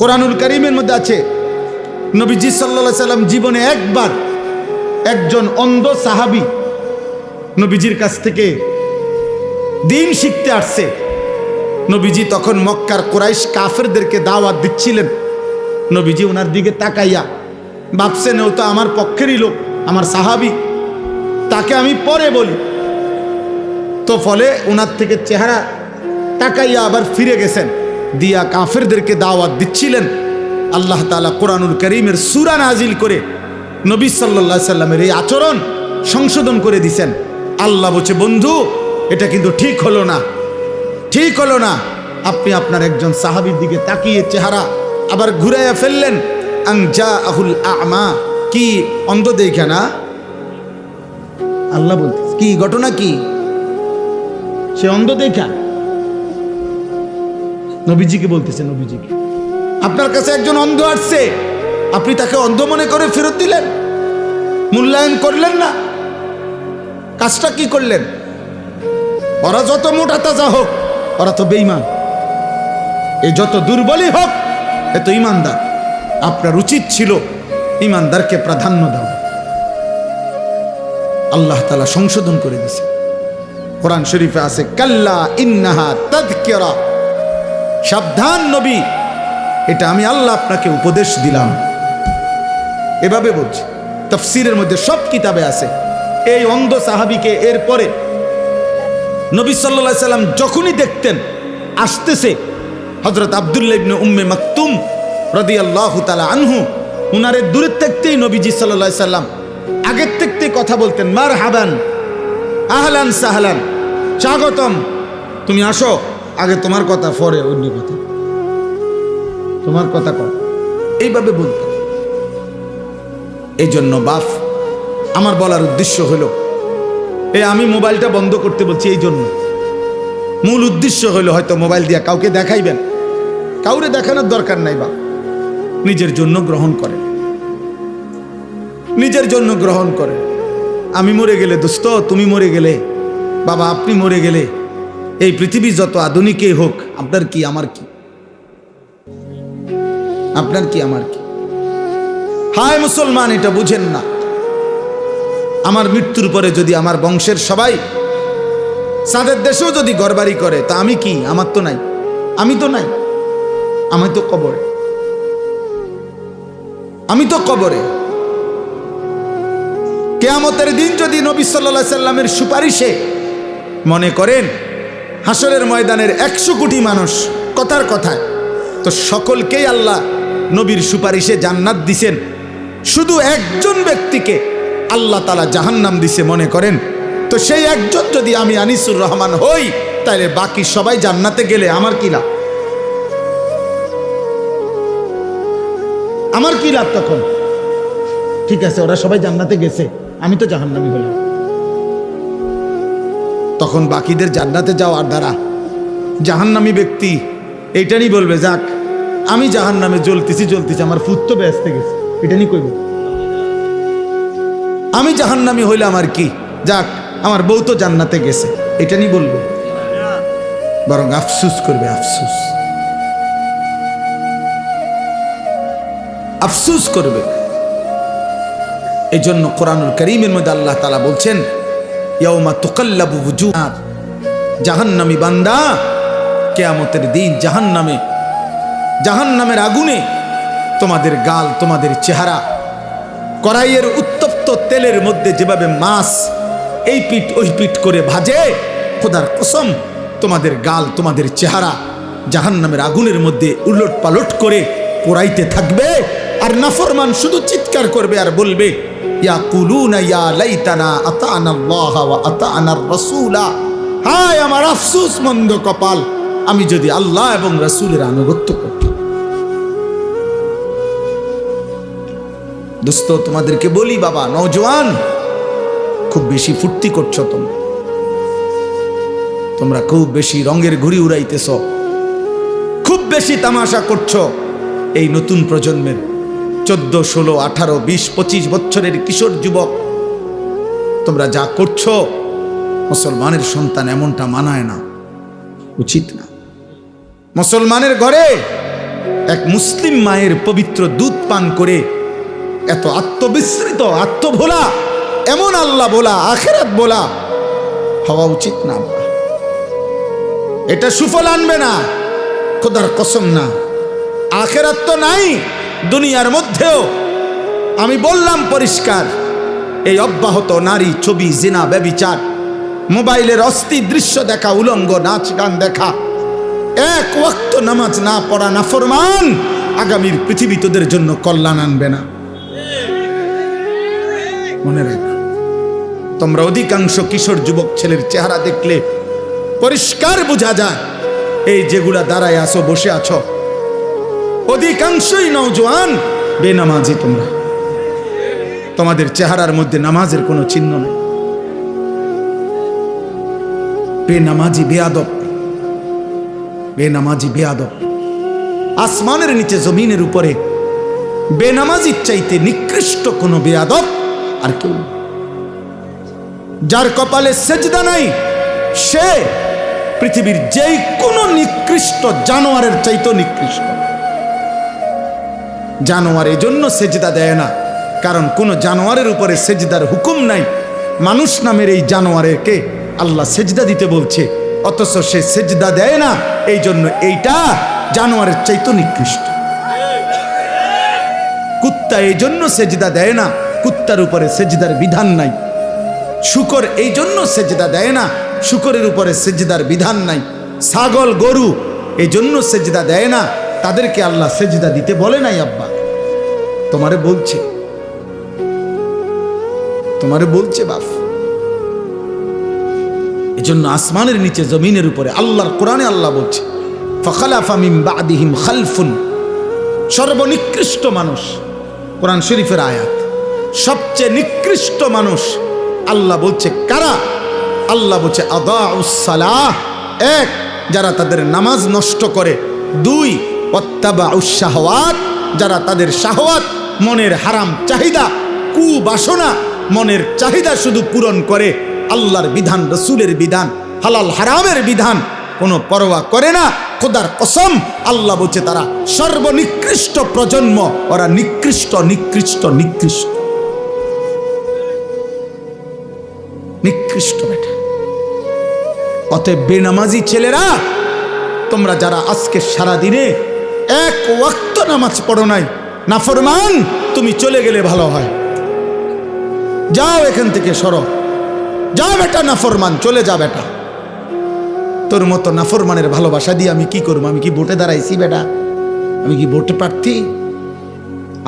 কোরআনুল কারীমের মধ্যে আছে নবীজি সাল্লাল্লাহু আলাইহি সাল্লাম জীবনে একবার একজন অন্ধ সাহাবী নবীজির কাছ থেকে দ্বীন শিখতে আসছে। নবীজি তখন মক্কার কুরাইশ কাফেরদেরকে দাওয়াত দিচ্ছিলেন। নবীজি ওনার দিকে তাকাইয়া ভাবছেন ও তো আমার পক্ষেরই লোক, আমার সাহাবী, তাকে আমি পরে বলি। তো ফলে ওনার থেকে চেহারা তাকাইয়া আবার ফিরে গেছেন, দিয়া কাফেরদেরকে দাওয়াত দিচ্ছিলেন। আল্লাহ তাআলা কোরআনুল কারীমের সূরা নাজিল করে নবী সাল্লাল্লাহু আলাইহি সাল্লামের এই আচরণ সংশোধন করে দিয়েছেন। আল্লাহ বলছে, বন্ধু এটা কিন্তু ঠিক হলো না, ঠিক হলো না। আপনি আপনার একজন সাহাবীর দিকে তাকিয়ে চেহারা আবার ঘুরাইয়া ফেললেন। আনজাআহুল আ'মা, কি অন্ধ দেখা না? আল্লাহ বলতে কি ঘটনা, কি সে অন্ধ দেখা? নবীজিকে বলতেছে, নবীজিকে, আপনার কাছে একজন অন্ধ আসছে, আপনি তাকে অন্ধ মনে করে ফেরত দিলেন, মূল্যায়ন করলেন না। কাজটা কি করলেন? ওরা যত মোটা তাজা হোক, ওরা তো বেঈমান। এ যত দুর্বলই হোক, এ তো ইমানদার। আপনার উচিত ছিল ইমানদারকে প্রাধান্য দেওয়া। আল্লাহ তাআলা সংশোধন করে দিয়েছে। কোরআন শরীফে আছে, কাল্লা ইন্নাহা তাযকিরা, সাবধান নবী, এটা আমি আল্লাহ আপনাকে উপদেশ দিলাম। এভাবে বলছি, তাফসীরের মধ্যে সব কিতাবে আছে। এই অন্ধ সাহাবীকে এরপরে নবী সাল্লাল্লাহু আলাইহি সাল্লাম যখনই দেখতেন আসতেছে, হযরত আব্দুল্লাহ ইবনে উম্মে মাকতুম রাদিয়াল্লাহু তাআলা আনহু, উনারে দূরে থাকতেই নবীজি সাল্লাল্লাহু আলাইহি সাল্লাম আগের থাকতেই কথা বলতেন, মারহাবান, আহলান সাহলান, স্বাগতম, তুমি আসো। আগে তোমার কথা, পরে অন্য কথা, তোমার কথা কর, এইভাবে বলতেন। এই জন্য বাপ, আমার বলার উদ্দেশ্য হলো, আমি মোবাইলটা বন্ধ করতে বলছি এই জন্য। মূল উদ্দেশ্য হলো, হয়তো মোবাইল দিয়ে কাউকে দেখাইবেন, কাউরে দেখানোর দরকার নাই। বাপ নিজের জন্য গ্রহণ করেন, নিজের জন্য গ্রহণ করেন। আমি মরে গেলে দোস্ত, তুমি মরে গেলে, বাবা আপনি মরে গেলে, এই পৃথিবী যত আধুনিকই হোক, আপনার কি আমার কি? আপনার কি আমার কি? হায় মুসলমান, এটা বুঝেন না। আমার মৃত্যুর পরে যদি আমার বংশের সবাই সাদের দেশেও যদি ঘরবাড়ি করে, তা আমি কি? আমার তো নাই, আমি তো নাই, আমি তো কবরে, আমি তো কবরে। কিয়ামতের দিন যদি নবী সাল্লাল্লাহু আলাইহি সাল্লামের সুপারিশে, মনে করেন হাসরের ময়দানের 100 কোটি মানুষ, কথার কথায় তো সকলকেই আল্লাহ নবীর সুপারিশে জান্নাত দিছেন, শুধু একজন ব্যক্তিকে আল্লাহ তাআলা জাহান্নাম দিছে মনে করেন, তো সেই একজন যদি আমি আনিসুর রহমান হই, তাহলে বাকি সবাই জান্নাতে গেলে আমার কি লাভ? আমার কি লাভ তখন? ঠিক আছে, ওরা সবাই জান্নাতে গেছে, আমি তো জাহান্নামী হলাম। তখন বাকিদের জান্নাতে যাওয়ার দ্বারা জাহান্নামী ব্যক্তি এইটা নিয়ে বলবে, যাক আমি জাহান্নামে জ্বলতেছি, আমার ফুট তো বেহেশতে গেছে, এটা নিয়ে কইবে আমি জাহান্নামী হইলাম আর কি, যাক আমার বউ তো জান্নাতে গেছে, এটা নিয়ে বলবে? বরং আফসুস করবে, আফসুস, আফসুস করবে। এই জন্য কোরআনুল কারীমের মধ্যে আল্লাহ তাআলা বলছেন, ইয়াউমা তুকাল্লাবু ওয়ুজুহ, জাহান্নামী বান্দা কিয়ামতের দিন জাহান্নামের আগুনে তোমাদের গাল, তোমাদের চেহারা, কড়াইয়ের উত্তপ্ত তেলের মধ্যে যেভাবে মাছ এই পিঠ ওই পিঠ করে ভাজে, খোদার কসম তোমাদের গাল, তোমাদের চেহারা জাহান্নামের আগুনের মধ্যে উলট পালট করে পোড়াইতে থাকবে। আর নাফরমান শুধু চিৎকার করবে আর বলবে, ইয়াকুলুনা ইয়া লাইতানা আতা'না আল্লাহ ওয়া আতা'নার রাসূলা, হায় আমার আফসোস, মন্দ কপাল, আমি যদি আল্লাহ এবং রাসূলের আনুগত্য করতাম। দোস্ত তোমাদেরকে বলি, বাবা নওজোয়ান, খুব বেশি ফুর্তি করছো তোমরা খুব বেশি রঙের ঘুড়ি উড়াইতেছ, খুব বেশি তামাশা করছো। এই নতুন প্রজন্মের 14, 16, 18, 20, 25 বছরের কিশোর যুবক, তোমরা যা করছো, মুসলমানের সন্তান এমনটা মানায় না, উচিত না। মুসলমানের ঘরে এক মুসলিম মায়ের পবিত্র দুধ পান করে এত আত্মবিস্মৃত, আত্মভোলা, এমন আল্লাহ বলা, আখিরাত বলা হওয়া উচিত না। এটা সুফল আনবে না, খোদার কসম না। আখিরাত তো নাই দুনিয়ার মধ্যেও। আমি বললাম পরিষ্কার, এই অব্যাহত নারী ছবি, জিনা, ব্যভিচার, মোবাইলের অস্থির দৃশ্য দেখা, উলঙ্গ নাচ গান দেখা, এক ওয়াক্ত নামাজ না পড়া নাফরমান আগামীর পৃথিবী তোদের জন্য কল্যাণ আনবে না। মনে রাখো, তোমরা অধিকাংশ কিশোর যুবক ছেলের চেহারা দেখলে পরিষ্কার বোঝা যায়, এই যেগুলা দাঁড়ায় আছো, বসে আছো, অধিকাংশই নওজোয়ান বেনামাজি। তোমরা, তোমাদের চেহারার মধ্যে নামাজের কোনো চিহ্ন নেই। বেনামাজি, বেয়াদব, বেনামাজি, বেয়াদব। আসমানের নিচে জমিনের উপরে বেনামাজির চাইতে নিকৃষ্ট কোনো বেয়াদব আর কেউ। যার কপালে সেজদা নাই সে পৃথিবীর যেই কোনো নিকৃষ্ট জানোয়ারের চাইতে নিকৃষ্ট। জানোয়ার এজন্য সেজদা দেয় না, কারণ কোন জানোয়ারের উপরে সেজদার হুকুম নাই। মানুষ নামের এই জানোয়ারকে আল্লাহ সেজদা দিতে বলছে, অথচ সে সেজদা দেয় না, এই জন্য এইটা জানোয়ারের চাইতে নিকৃষ্ট। কুত্তা এই জন্য সেজদা দেয় না, কুত্তার উপরে সেজদার বিধান নাই। শূকর এই জন্য সেজদা দেয় না, শূকরের উপরে সেজদার বিধান নাই। ছাগল, গরু এই জন্য সেজদা দেয় না, তাদেরকে আল্লাহ সেজদা দিতে বলে নাই। আব্বা তোমারে বলছে, তোমারে বলছে বাপ। এজন্য আসমানের নিচে জমিনের উপরে আল্লাহর কোরআনে আল্লাহ বলছে, ফাখালাফা মিন বাদিহিম খালফুন, সর্বনিকৃষ্ট মানুষ। কোরআন শরীফের আয়াত, সবচেয়ে নিকৃষ্ট মানুষ আল্লাহ বলছে কারা? আল্লাহ বলছে আদাউস সালাহ, এক, যারা তাদের নামাজ নষ্ট করে। দুই, ওয়াত্তাবাউস শাহওয়াত, যারা তাদের শাহওয়াত, মনের হারাম চাহিদা, কুবাসনা, মনের চাহিদা শুধু পূরণ করে, আল্লাহর বিধান, রসুলের বিধান, হালাল হারামের বিধান কোনো পরোয়া করে না। খোদার কসম, আল্লাহ বলছে তারা সর্বনিকৃষ্ট প্রজন্ম, ওরা নিকৃষ্ট, নিকৃষ্ট, নিকৃষ্ট, নিকৃষ্ট বেটা। অতএব বেনামাজি ছেলেরা, তোমরা যারা আজকে সারা দিনে এক ওয়াক্ত নামাজ পড়ো নাই, নাফরমান, তুমি চলে গেলে ভালো হয়। যাও এখান থেকে, সরো, যাও বেটা নাফরমান, চলে যা বেটা। তোর মতো নাফরমানের ভালোবাসা দিয়ে আমি কি করবো? আমি কি ভোটে দাঁড়াইছি বেটা? আমি কি ভোটে প্রার্থী?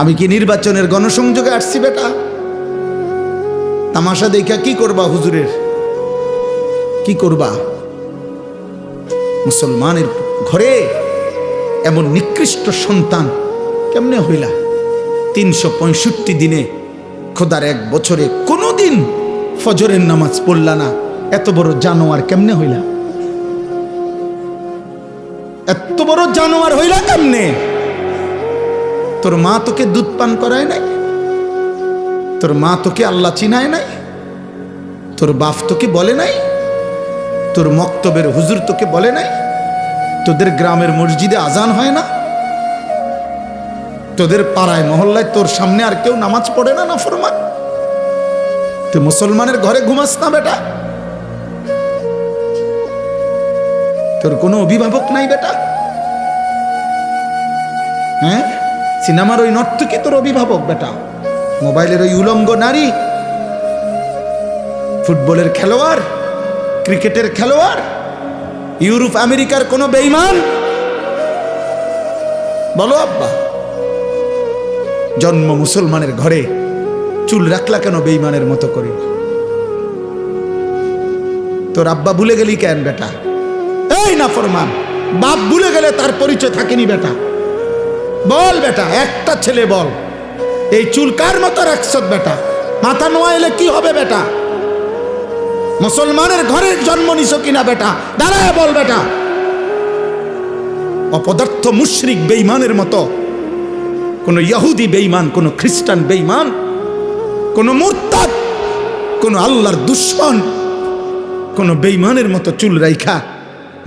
আমি কি নির্বাচনের গণসংযোগে আসছি বেটা? তামাশা দেখা কি করবা? হুজুরের কি করবা? মুসলমানের ঘরে এমন নিকৃষ্ট সন্তান কেমনে হইলা? 365 দিনে, খোদার এক বছরে কোনোদিন ফজরের নামাজ পড়লা না, এত বড় জানোয়ার কেমনে হইলা? এত বড় জানোয়ার হইলা কেমনে? তোর মা তোকে দুধ পান করায় নাই? তোর মা তোকে আল্লাহ চিনায় নাই? তোর বাপ তোকে বলে নাই? তোর মক্তবের হুজুর তোকে বলে নাই? তোদের গ্রামের মসজিদে আজান হয় না? তোদের পাড়ায় মহল্লায় তোর সামনে আর কেউ নামাজ পড়ে না নাফরমান? তুই মুসলমানের ঘরে ঘুমাস না বেটা? তোর কোনো অভিভাবক নাই বেটা? হ্যাঁ, সিনেমার ওই নর্তকী তোর অভিভাবক বেটা? মোবাইলের ওই উলঙ্গ নারী, ফুটবলের খেলোয়াড়, ক্রিকেটের খেলোয়াড়, ইউরোপ আমেরিকার কোনো বেঈমান? বলো আব্বা, জন্ম মুসলমানের ঘরে, চুল রাখলা কেন বেঈমানের মতো করে? তোর আব্বা ভুলে গেলি কেন বেটা? এই নাফরমান, বাপ ভুলে গেলে তার পরিচয় থাকেনি বেটা। বল বেটা, একটা ছেলে বল, এই চুল কার মতো রাখছ বেটা? মাথা নোয়াইলে কি হবে বেটা? মুসলমানের ঘরে জন্ম নিছ কিনা বেটা? দাঁড়ায় বল বেটা। অপদার্থ মুশরিক বেঈমানের মতো, কোন ইহুদি বেঈমান, কোন খ্রিস্টান বেঈমান, কোন মুরতাদ, কোন আল্লাহর দুশমন, কোন বেঈমানের মতো চুল রাইখা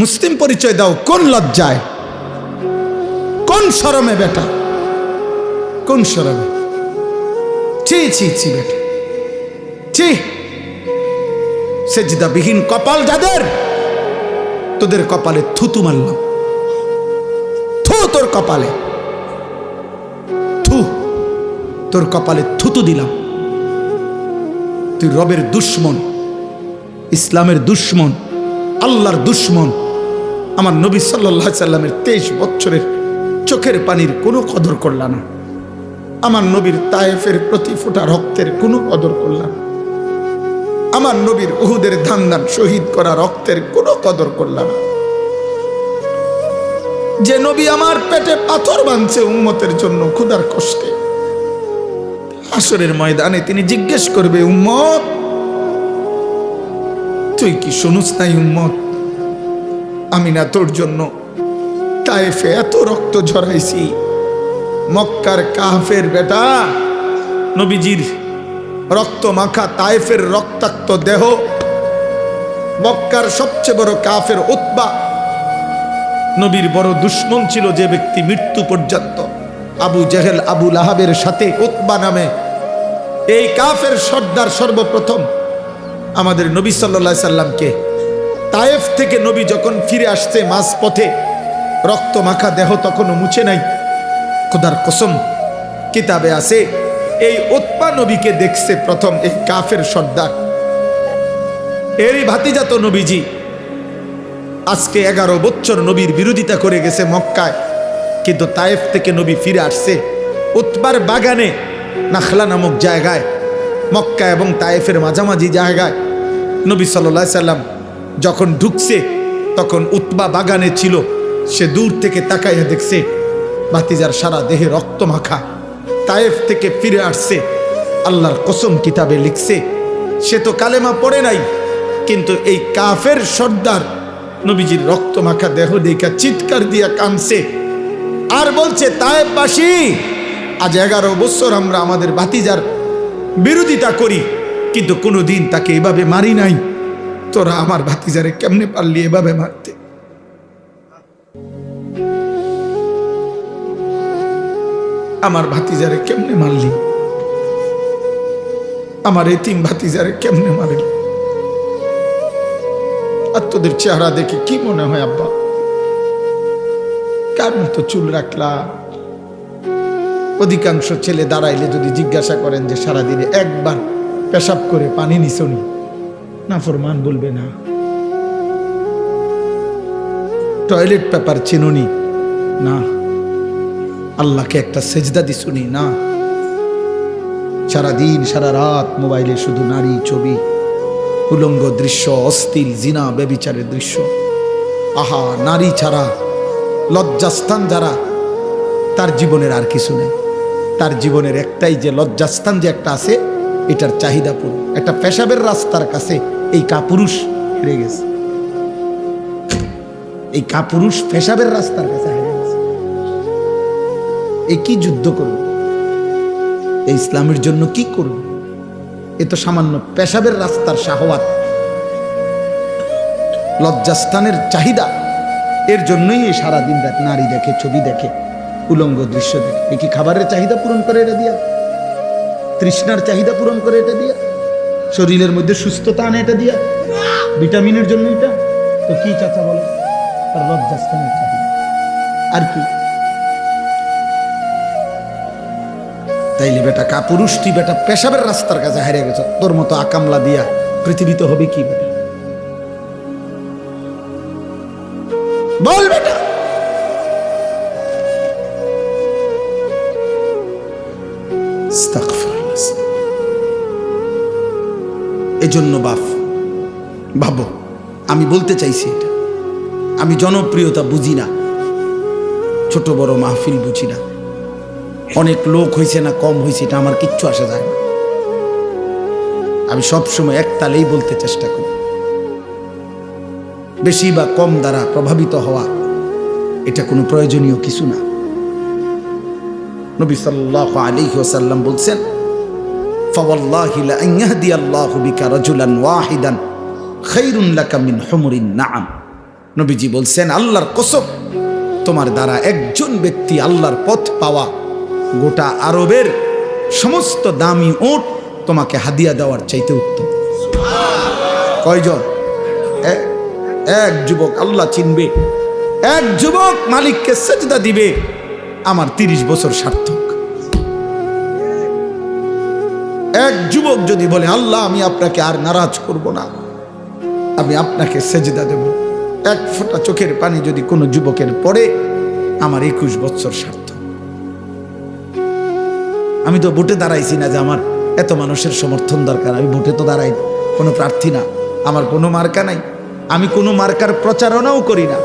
মুসলিম পরিচয় দাও কোন লজ্জায়? কোন কোন শরমে বেটা, কোন শরমে? ছি ছি ছি বেটা, ছি। সেজদাবিহীন কপাল যাদের, তোদের কপালে থুতু মারলাম। থু তোর কপালে, থু তোর কপালে থুতু দিলাম। তুই রবের দুশ্মন, ইসলামের দুশ্মন, আল্লাহর দুশ্মন। আমার নবী সাল্লাল্লাহু আলাইহি সাল্লামের 23 বছরের চোখের পানির কোনো কদর করলা না। আমার নবীর তায়েফের প্রতি ফোঁটা রক্তের কোনো কদর করলা না। আমার নবীর উহুদের ধান শহীদ করা রক্তের কোনো কদর করলা না। যে নবী আমার পেটে পাথর বাঁধছে উম্মতের জন্য ক্ষুধার কষ্টে, হাসরের ময়দানে তিনি জিজ্ঞেস করবে, উম্মত তুই কি শুনুস নাই? উম্মত আমি না তোর জন্য তায়েফে এত রক্ত ঝরাইছি। মক্কার কাফের বেটা, নবীজির রক্ত মাখা তায়েফের রক্তাক্ত দেহ, মক্কার সবচেয়ে বড় কাফের উতবা, নবীর বড় দুশ্মন ছিল যে ব্যক্তি মৃত্যু পর্যন্ত আবু জেহেল আবু লাহাবের সাথে উতবা নামে এই কাফের সর্দার সর্বপ্রথম আমাদের নবী সাল্লাল্লাহু আলাইহি সাল্লামকে তায়েফ থেকে নবী যখন ফিরে আসছে মাঝ পথে রক্ত মাখা দেহ তখনও মুছে নাই। খোদার কসম কিতাবে আছে এই উতবা নবীকে দেখছে প্রথম এই কাফের সর্দার। এরই ভাতিজা তো নবীজি আজকে 11 বছর নবীর বিরোধিতা করে গেছে মক্কায়, কিন্তু তায়েফ থেকে নবী ফিরে আসছে উতবার বাগানে নাখলা নামক জায়গায়, মক্কা এবং তায়েফের মাঝামাঝি জায়গায়। নবী সাল্লাল্লাহু আলাইহি সাল্লাম যখন ঢুকছে তখন উতবা বাগানে ছিল। সে দূর থেকে তাকাইয়া দেখছে ভাতিজার সারা দেহে রক্ত মাখা, তায়েফ থেকে ফিরে আসছে। আল্লাহর কসম কিতাবে লিখছে সে তো কালেমা পড়ে নাই, কিন্তু এই কাফের সর্দার নবীজির রক্ত মাখা দেহ দেখা চিৎকার দিয়া কাঁদছে আর বলছে, তায়েফবাসী আজ 11 বছর আমরা আমাদের ভাতিজার বিরোধিতা করি, কিন্তু কোনোদিন তাকে এভাবে মারি নাই। তোরা আমার ভাতিজারে কেমনে পারলি এভাবে মারতে? আমার ভাতিজারে কেমনে মারলি? আমার এতিম ভাতিজারে কেমনে মারলি? আর তোদের চেহারা দেখে কি মনে হয় আব্বা? কার মতো চুল রাখলা? অধিকাংশ ছেলে দাঁড়াইলে যদি জিজ্ঞাসা করেন যে সারাদিনে একবার পেশাব করে পানি নিছনি, নাফরমান বলবে না। টয়লেট পেপার চিনুনি না, আল্লাহকে একটা সেজদা দিছুনি না। সারাদিন সারা রাত মোবাইলে শুধু নারী ছবি, উলঙ্গ দৃশ্য, অশ্লীল জিনা ব্যভিচারের দৃশ্য। আহা, নারী ছাড়া লজ্জাস্থান যারা, তার জীবনের আর কিছু নেই। তার জীবনের একটাই যে লজ্জাস্থান যে একটা আছে, এটার চাহিদা পুরো। একটা পেশাবের রাস্তার কাছে এই কাপুরুষ হেরে গেছে। এই কাপুরুষ পেশাবের রাস্তার কাছে হেরে গেছে। এই কি যুদ্ধ করবে? এই ইসলামের জন্য কি করবে? এ তো সামান্য পেশাবের রাস্তার শাহওয়াত, লজ্জাস্থানের চাহিদা। এর জন্যই এই সারাদিন রাত নারী দেখে, ছবি দেখে, উলঙ্গ দৃশ্য দেখে। এ কি খাবারের চাহিদা পূরণ করে এটা দিয়া? তৃষ্ণার চাহিদা পূরণ করে এটা দিয়া? শরীরের মধ্যে সুস্থতা আনে এটা দিয়া? ভিটামিনের জন্য এটা? তো কি চাচা বলে? তার লজ্জাস্থানের চাহিদা। আর কি? তাইলে বেটা কাপুরুষ, তুই বেটা পেশাবের রাস্তার কাছে হারিয়ে গেছ। তোর মতো আকামলা দিয়া পৃথিবীতে হবে কি বেটা? বল বেটা। এজন্য ভাবো, আমি বলতে চাইছি এটা, আমি জনপ্রিয়তা বুঝি না, ছোট বড় মাহফিল বুঝি না, অনেক লোক হয়েছে না কম হয়েছে এটা আমার কিচ্ছু আসা যায় না। আমি সবসময় এক তালেই বলতে চেষ্টা করি। বেশি বা কম দ্বারা প্রভাবিত হওয়া এটা কোনো প্রয়োজনীয় কিছু না। নবী সাল্লাল্লাহু আলাইহি ওয়াসাল্লাম বলছেন, ফাওয়াল্লাহি লা আন ইয়াহদিয়াল্লাহু বিকা রাজুলান ওয়াহিদান খায়রুন লাকা মিন হুমুরিন নাআম। নবীজি বলছেন, আল্লাহর কসম, তোমার দ্বারা একজন ব্যক্তি আল্লাহর পথ পাওয়া গোটা আরবের সমস্ত দামি ওট তোমাকে হাদিয়া দেওয়ার চাইতে উত্তম। কয়জন? এক যুবক আল্লাহ চিনবে, এক যুবক মালিককে সেজদা দিবে, আমার 30 বছর সার্থক। এক যুবক যদি বলে আল্লাহ আমি আপনাকে আর নারাজ করব না, আমি আপনাকে সেজদা দেব, এক ফোঁটা চোখের পানি যদি কোনো যুবকের পড়ে, আমার 21 বছর সার্থক। আমি তো ভোটে দাঁড়াইছি না যে আমার এত মানুষের সমর্থন দরকার, আমি ভোটে তো দাঁড়াই কোনো প্রার্থী না, আমার কোনো মার্কা নাই, আমি কোনো মার্কার প্রচারণাও করি না,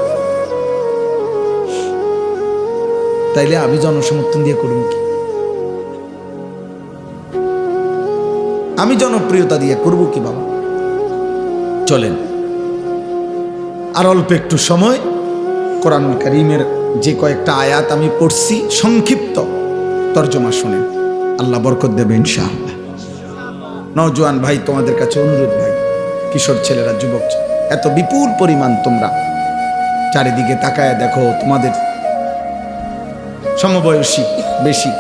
তাইলে আমি জনসমর্থন দিয়ে করব কি? আমি জনপ্রিয়তা দিয়ে করব কি বাবা? চলেন আর অল্প একটু সময় কোরআনুল কারীমের যে কয়েকটা আয়াত আমি পড়ছি সংক্ষিপ্ত তর্জমা শুনেন, আল্লাহ বরকত দেবে ইনশাআল্লাহ। নওজোয়ান ভাই তোমাদের কাছে অনুরোধ, ভাই কিশোর ছেলেরা, যুবক, এত বিপুল পরিমাণ তোমরা চারিদিকে তাকায় দেখো, তোমাদের সমবয়সী বেশি,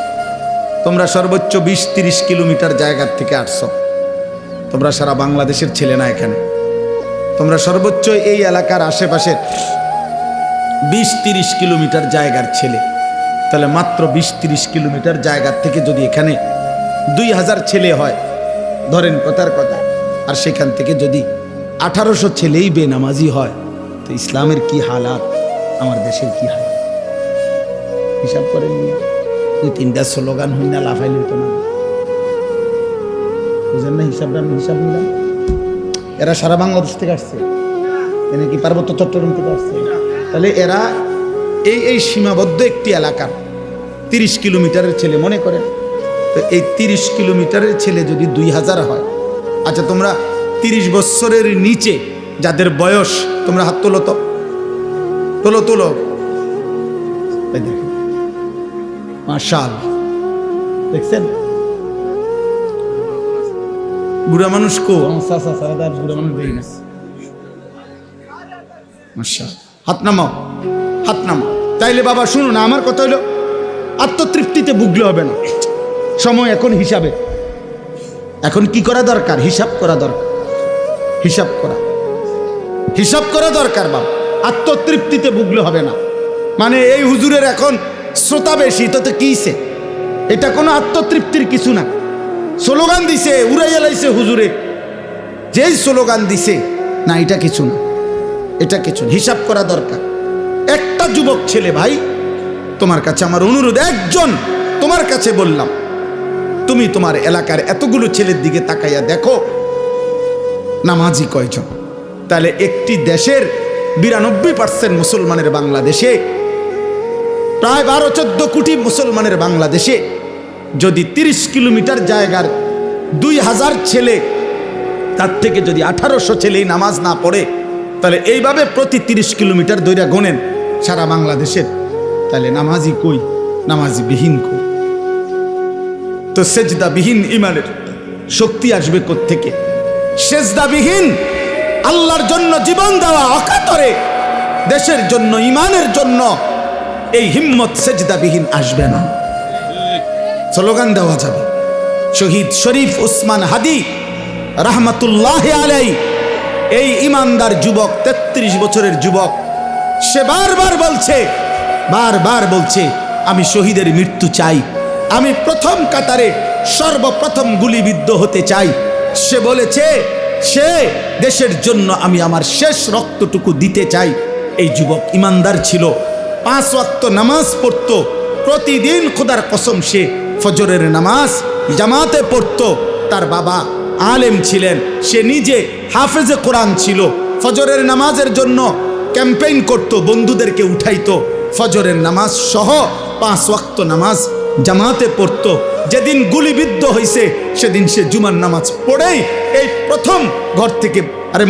তোমরা সর্বোচ্চ 20-30 কিলোমিটার জায়গার থেকে আসছো, তোমরা সারা বাংলাদেশের ছেলে না, এখানে তোমরা সর্বোচ্চ এই এলাকার আশেপাশে 20-30 কিলোমিটার জায়গার ছেলে, তাহলে মাত্র 20-30 কিলোমিটার জায়গার থেকে যদি এখানে 2000 ছেলে হয়, ধরেন কথার কথা, আর সেখান থেকে যদি 1800 ছেলেই বেনামাজি হয়, তো ইসলামের কি হালাত, আমার দেশের কি হালাত হিসাব করে নিয়ে 2-3টা স্লোগান হই না লাফাইলে হতো না, বুঝেন না? হিসাব নিলাম, এরা সারা বাংলাদেশ থেকে আসছে, এনে কি পার্বত্য চট্টগ্রাম থেকে আসছে, তাহলে এরা এই সীমাবদ্ধ একটি এলাকার 30 কিলোমিটারের ছেলে মনে করেন, তো এই 30 কিলোমিটারের ছেলে যদি 2000 হয়, আচ্ছা তোমরা 30 বছরের নিচে যাদের বয়স, তোমরা হাত তোলো তো, তোলো, দেখেন মাশাআল্লাহ, দেখছেন বুড়া মানুষ কো, বুড়া মানুষ দেখি না, মাশাআল্লাহ, হাত নামাও। তাইলে বাবা শুনুন, আমার কথা হইলো আত্মতৃপ্তিতে ভুগলে হবে না, সময় এখন হিসাবে, এখন কি করা দরকার? হিসাব করা দরকার, হিসাব করা দরকার বাবা, আত্মতৃপ্তিতে ভুগলে হবে না। মানে এই হুজুরের এখন শ্রোতা বেশি, তো কিছে, এটা কোনো আত্মতৃপ্তির কিছু না। স্লোগান দিছে, উড়াইয়া লাইছে হুজুরে, যেই স্লোগান দিছে না, এটা কিছু না, এটা কিছু, হিসাব করা দরকার। একটা যুবক ছেলে, ভাই তোমার কাছে আমার অনুরোধ, একজন তোমার কাছে বললাম, তুমি তোমার এলাকার এতগুলো ছেলের দিকে তাকাইয়া দেখো নামাজি কয়জন, তাহলে একটি দেশের 92% মুসলমানের বাংলাদেশে, প্রায় 12-14 কোটি মুসলমানের বাংলাদেশে যদি 30 কিলোমিটার জায়গার 2000 ছেলে, তার থেকে যদি 1800 ছেলেই নামাজ না পড়ে, তাহলে এইভাবে প্রতি 30 কিলোমিটার দৈরা গোনেন সারা বাংলাদেশের, তাহলে নামাজি কই, নামাজি বিহীন কই? তো সেজদা বিহীন ইমানের শক্তি আসবে কোত্থেকে? সেজদা বিহীন আল্লাহর জন্য জীবন দেওয়া অকাতরে দেশের জন্য, ইমানের জন্য এই হিম্মত সেজদা বিহীন আসবে না। স্লোগান দেওয়া যাবে, শহীদ শরীফ উসমান হাদি রাহমাতুল্লাহ আলাইহি, এই ইমানদার যুবক, 33 বছরের যুবক, সে বারবার বলছে আমি শহীদের মৃত্যু চাই, আমি প্রথম কাতারে সর্বপ্রথম গুলিবিদ্ধ হতে চাই। সে বলেছে সে দেশের জন্য আমি আমার শেষ রক্তটুকু দিতে চাই। এই যুবক ইমানদার ছিল, 5 ওয়াক্ত নামাজ পড়তো প্রতিদিন, খোদার কসম সে ফজরের নামাজ জামাতে পড়তো। তার বাবা আলেম ছিলেন, সে নিজে হাফেজে কোরআন ছিল, ফজরের নামাজের জন্য ক্যাম্পেইন করত, বন্ধুদেরকে উঠাইতো, ফজরের নামাজ সহ 5 ওয়াক্ত নামাজ জামাতে পড়তো। যেদিন গুলিবিদ্ধ হয়েছে সেদিন সে জুমার নামাজ পড়েই এই প্রথম ঘর থেকে,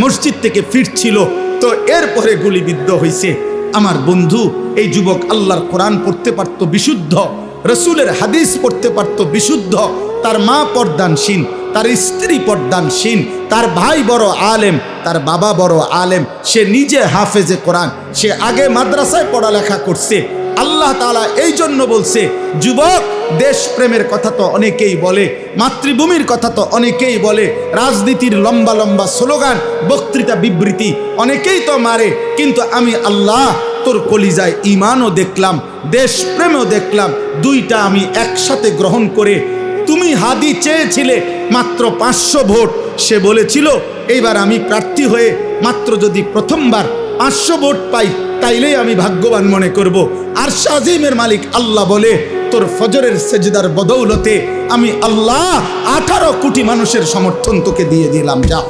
মসজিদ থেকে ফিরছিল, তো এরপরে গুলিবিদ্ধ হয়েছে। আমার বন্ধু এই যুবক আল্লাহর কোরআন পড়তে পারতো বিশুদ্ধ, রসুলের হাদিস পড়তে পারতো বিশুদ্ধ, তার মা পর্দানসীন, তার স্ত্রী পর্দানশীল, তার ভাই বড় আলেম, তার বাবা বড় আলেম, সে নিজে হাফেজে কোরআন, সে আগে মাদ্রাসায় পড়ালেখা করছে। আল্লাহ তাআলা এই জন্য বলছে, যুবক, দেশপ্রেমের কথা তো অনেকেই বলে, মাতৃভূমির কথা তো অনেকেই বলে, রাজনীতির লম্বা লম্বা স্লোগান, বক্তৃতা, বিবৃতি অনেকেই তো মারে, কিন্তু আমি আল্লাহ তোর কলিজায় ঈমানও দেখলাম, দেশপ্রেমও দেখলাম, দুইটা আমি একসাথে গ্রহণ করে। তুমি হাদি চেয়েছিলে মাত্র 500 ভোট, সে বলেছিল এইবার আমি প্রার্থী হয়ে মাত্র যদি প্রথমবার 500 ভোট পাই তাইলেই আমি ভাগ্যবান মনে করব। আর শাজিমের মালিক আল্লাহ বলে, তোর ফজরের সেজদার বদৌলতে আমি আল্লাহ 18 কোটি মানুষের সমর্থন তোকে দিয়ে দিলাম, যা।